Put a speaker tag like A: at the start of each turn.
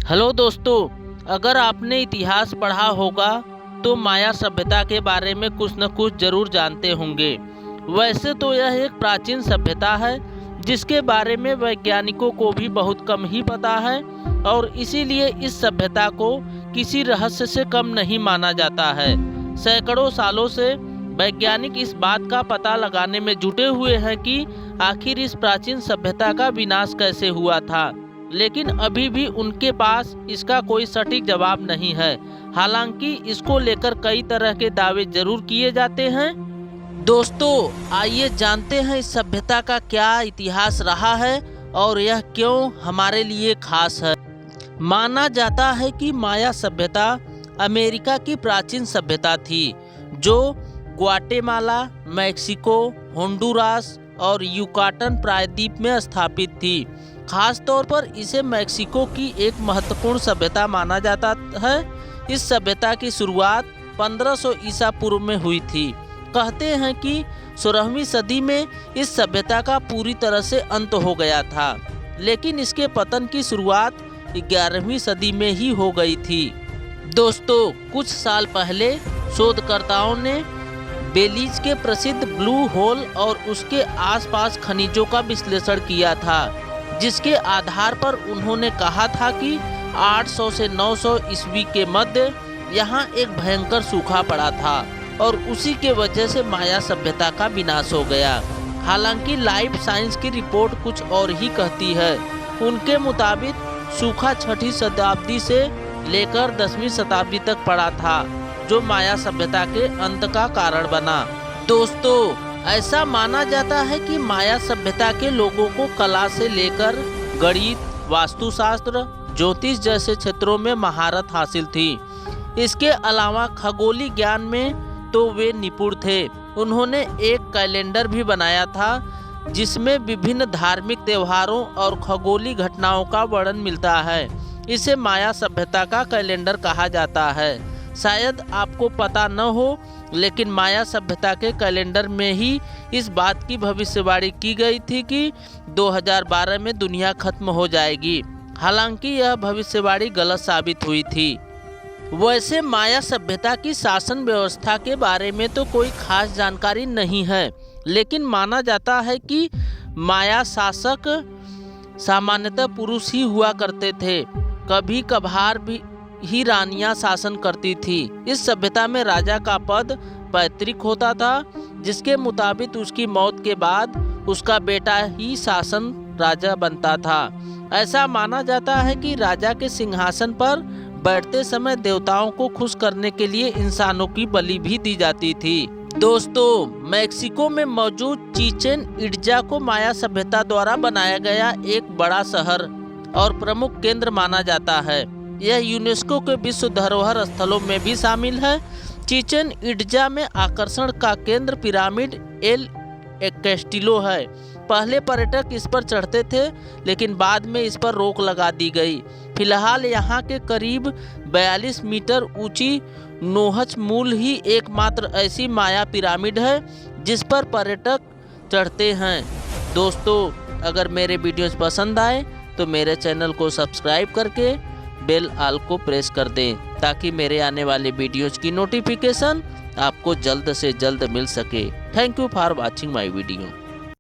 A: Hello दोस्तों, अगर आपने इतिहास पढ़ा होगा तो माया सभ्यता के बारे में कुछ न कुछ जरूर जानते होंगे। वैसे तो यह एक प्राचीन सभ्यता है जिसके बारे में वैज्ञानिकों को भी बहुत कम ही पता है और इसीलिए इस सभ्यता को किसी रहस्य से कम नहीं माना जाता है। सैकड़ों सालों से वैज्ञानिक इस बात का पता लगाने में जुटे हुए हैं कि आखिर इस प्राचीन सभ्यता का विनाश कैसे हुआ था, लेकिन अभी भी उनके पास इसका कोई सटीक जवाब नहीं है। हालांकि इसको लेकर कई तरह के दावे जरूर किए जाते हैं। दोस्तों, आइए जानते हैं इस सभ्यता का क्या इतिहास रहा है और यह क्यों हमारे लिए खास है। माना जाता है कि माया सभ्यता अमेरिका की प्राचीन सभ्यता थी जो ग्वाटेमाला, मैक्सिको, होंडुरास और युकाटन प्रायद्वीप में स्थापित थी। खास तौर पर इसे मैक्सिको की एक महत्वपूर्ण सभ्यता माना जाता है। इस सभ्यता की शुरुआत 1500 ईसा पूर्व में हुई थी। कहते हैं कि 16वीं सदी में इस सभ्यता का पूरी तरह से अंत हो गया था, लेकिन इसके पतन की शुरुआत 11वीं सदी में ही हो गई थी। दोस्तों, कुछ साल पहले शोधकर्ताओं ने बेलीज के प्रसिद्ध ब्लू होल और उसके आसपास खनिजों का विश्लेषण किया था, जिसके आधार पर उन्होंने कहा था कि 800 से 900 ईस्वी के मध्य यहाँ एक भयंकर सूखा पड़ा था और उसी के वजह से माया सभ्यता का विनाश हो गया। हालांकि लाइफ साइंस की रिपोर्ट कुछ और ही कहती है। उनके मुताबिक सूखा 6वीं शताब्दी से लेकर 10वीं शताब्दी तक पड़ा था, जो माया सभ्यता के अंत का कारण बना। दोस्तों, ऐसा माना जाता है कि माया सभ्यता के लोगों को कला से लेकर गणित, वास्तुशास्त्र, ज्योतिष जैसे क्षेत्रों में महारत हासिल थी। इसके अलावा खगोलीय ज्ञान में तो वे निपुण थे। उन्होंने एक कैलेंडर भी बनाया था जिसमें विभिन्न धार्मिक त्योहारों और खगोलीय घटनाओं का वर्णन मिलता है। इसे माया सभ्यता का कैलेंडर कहा जाता है। शायद आपको पता न हो, लेकिन माया सभ्यता के कैलेंडर में ही इस बात की भविष्यवाणी की गई थी कि 2012 में दुनिया खत्म हो जाएगी। हालांकि यह भविष्यवाणी गलत साबित हुई थी। वैसे माया सभ्यता की शासन व्यवस्था के बारे में तो कोई खास जानकारी नहीं है, लेकिन माना जाता है कि माया शासक सामान्यतः पुरुष ही हुआ करते थे। कभी कभार भी ही रानियां शासन करती थी। इस सभ्यता में राजा का पद पैतृक होता था, जिसके मुताबिक उसकी मौत के बाद उसका बेटा ही शासन राजा बनता था। ऐसा माना जाता है कि राजा के सिंहासन पर बैठते समय देवताओं को खुश करने के लिए इंसानों की बलि भी दी जाती थी। दोस्तों, मैक्सिको में मौजूद चिचेन इट्जा को माया सभ्यता द्वारा बनाया गया एक बड़ा शहर और प्रमुख केंद्र माना जाता है। यह यूनेस्को के विश्व धरोहर स्थलों में भी शामिल है। चिचेन इट्जा में आकर्षण का केंद्र पिरामिड एल कैस्टिलो है। पहले पर्यटक इस पर चढ़ते थे, लेकिन बाद में इस पर रोक लगा दी गई। फिलहाल यहाँ के करीब 42 मीटर ऊंची नोहच मूल ही एकमात्र ऐसी माया पिरामिड है जिस पर पर्यटक चढ़ते हैं। दोस्तों, अगर मेरे वीडियोस पसंद आए तो मेरे चैनल को सब्सक्राइब करके बेल आल को प्रेस कर दें, ताकि मेरे आने वाले वीडियोज की नोटिफिकेशन आपको जल्द से जल्द मिल सके। Thank you for watching my video.